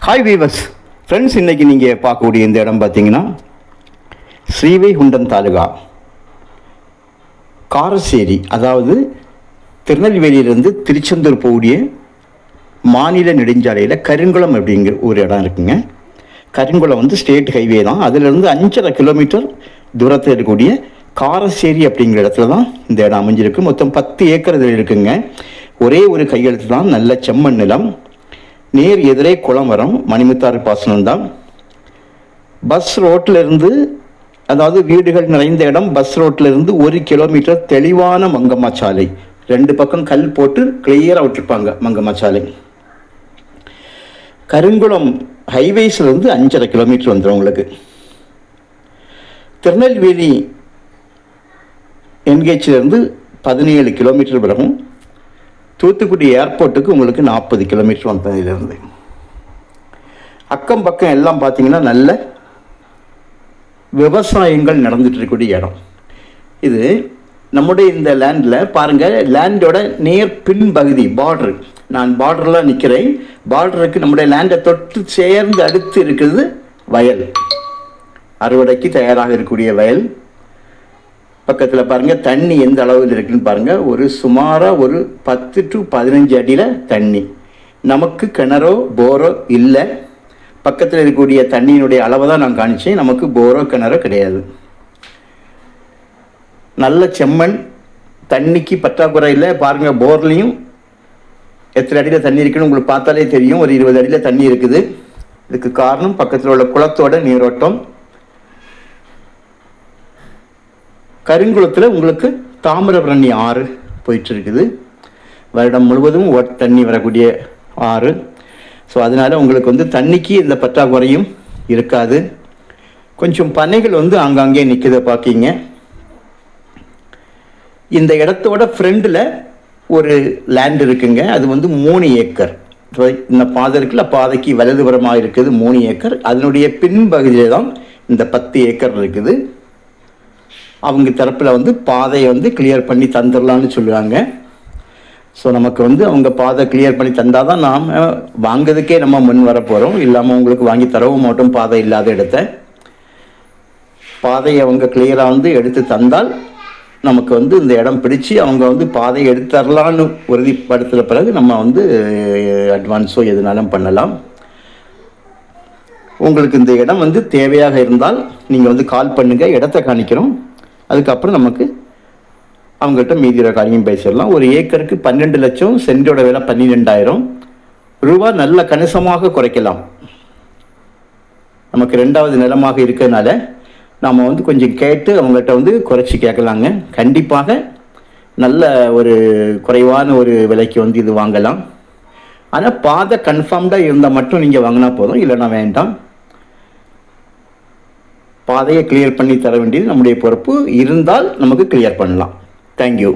Hi viewers friends, இன்றைக்கி நீங்கள் பார்க்கக்கூடிய இந்த இடம் பார்த்தீங்கன்னா ஸ்ரீவைகுண்டம் தாலுகா காரசேரி, அதாவது திருநெல்வேலியிலேருந்து திருச்செந்தூர் போகக்கூடிய மாநில நெடுஞ்சாலையில் கருங்குளம் அப்படிங்கிற ஒரு இடம் இருக்குங்க. கருங்குளம் வந்து ஸ்டேட் ஹைவே தான். அதிலிருந்து 5.5 கிலோமீட்டர் தூரத்தில் இருக்கக்கூடிய காரசேரி அப்படிங்கிற இடத்துல தான் இந்த இடம் அமைஞ்சிருக்கு. மொத்தம் 10 ஏக்கர் இதில் இருக்குங்க. ஒரே ஒரு கையெழுத்து தான், நல்ல செம்மண் நிலம். நேர் எதிரே குளம் வரும், மணிமுத்தாறு பாசனம் தான். பஸ் ரோட்டில் இருந்து, அதாவது வீடுகள் நிறைந்த இடம், பஸ் ரோட்டில் இருந்து 1 கிலோமீட்டர் தெளிவான மங்கம்மா சாலை. 2 பக்கம் கல் போட்டு கிளியராக விட்டுருப்பாங்க மங்கம்மா சாலை. கருங்குளம் ஹைவேஸ்லேருந்து 5.5 கிலோமீட்டர் வந்துடும் உங்களுக்கு. திருநெல்வேலி என்கேஜிலேருந்து 17 கிலோமீட்டர் பிறகும் தூத்துக்குடி ஏர்போர்ட்டுக்கு உங்களுக்கு 40 கிலோமீட்டர் வந்ததிலிருந்து. அக்கம் பக்கம் எல்லாம் பார்த்தீங்கன்னா நல்ல விவசாயங்கள் நடந்துட்டு இருக்கக்கூடிய இடம் இது. நம்முடைய இந்த லேண்டில் பாருங்கள், லேண்டோட நேர் பின் பகுதி பார்டரு, நான் பார்டரில் நிற்கிறேன். பார்டருக்கு நம்முடைய லேண்டை தொட்டு சேர்ந்து அடுத்து இருக்கிறது வயல், அறுவடைக்கு தயாராக இருக்கக்கூடிய வயல். பக்கத்தில் பாருங்கள் தண்ணி எந்த அளவில் இருக்குன்னு பாருங்கள். ஒரு சுமாராக ஒரு 10 to 15 அடியில் தண்ணி. நமக்கு கிணறோ போரோ இல்லை. பக்கத்தில் இருக்கக்கூடிய தண்ணியினுடைய அளவை தான் நான் காணிச்சேன். நமக்கு போரோ கிணறோ கிடையாது. நல்ல செம்மண், தண்ணிக்கு பற்றாக்குறை இல்லை. பாருங்கள், போர்லேயும் எத்தனை அடியில் தண்ணி இருக்குன்னு உங்களுக்கு பார்த்தாலே தெரியும். ஒரு 20 அடியில் தண்ணி இருக்குது. இதுக்கு காரணம் பக்கத்தில் உள்ள குளத்தோட நீரோட்டம். கருங்குளத்தில் உங்களுக்கு தாமிரபரணி ஆறு போயிட்டு இருக்குது. வருடம் முழுவதும் தண்ணி வரக்கூடிய ஆறு. ஸோ அதனால் உங்களுக்கு வந்து தண்ணிக்கு இந்த பற்றாக்குறையும் இருக்காது. கொஞ்சம் பனைகள் வந்து ஆங்காங்கே நிற்கிறத பார்க்கிங்க. இந்த இடத்தோட ஃப்ரெண்டில் ஒரு லேண்ட் இருக்குங்க. அது வந்து 3 ஏக்கர். இந்த பாதை இருக்குல்ல, பாதைக்கு வலதுபுறமாக இருக்குது 3 ஏக்கர். அதனுடைய பின்பகுதியில் தான் இந்த 10 ஏக்கர் இருக்குது. அவங்க தரப்பில் வந்து பாதையை வந்து கிளியர் பண்ணி தந்துடலான்னு சொல்லுவாங்க. ஸோ நமக்கு வந்து அவங்க பாதை கிளியர் பண்ணி தந்தால் தான் நாம் வாங்கிறதுக்கே நம்ம முன் வர போகிறோம். இல்லாமல் உங்களுக்கு வாங்கி தரவும் மாட்டோம். பாதை இல்லாத இடத்த பாதையை அவங்க கிளியராக வந்து எடுத்து தந்தால் நமக்கு வந்து இந்த இடம் பிடிச்சி அவங்க வந்து பாதையை எடுத்து தரலான்னு உறுதிப்படுத்தின பிறகு நம்ம வந்து அட்வான்ஸோ எதுனாலும் பண்ணலாம். உங்களுக்கு இந்த இடம் வந்து தேவையாக இருந்தால் நீங்கள் வந்து கால் பண்ணுங்கள், இடத்த காணிக்கிறோம். அதுக்கப்புறம் நமக்கு அவங்கள்ட்ட மீதியோட காரியம் பேசிடலாம். ஒரு ஏக்கருக்கு 12 லட்சம், சென்டோட விலை 12,000 ரூபா. நல்ல கணிசமாக குறைக்கலாம். நமக்கு 2வது நிலமாக இருக்கிறதுனால நாம் வந்து கொஞ்சம் கேட்டு அவங்கள்ட்ட வந்து குறைச்சி கேட்கலாங்க. கண்டிப்பாக நல்ல ஒரு குறைவான ஒரு விலைக்கு வந்து இது வாங்கலாம். ஆனால் பாதை கன்ஃபார்ம்டாக இருந்தால் மட்டும் நீங்கள் வாங்கினா போதும், இல்லைன்னா வேண்டாம். பாதையை கிளியர் பண்ணி தர வேண்டியது நம்முடைய பொறுப்பு. இருந்தால் நமக்கு கிளியர் பண்ணலாம். தேங்க்யூ.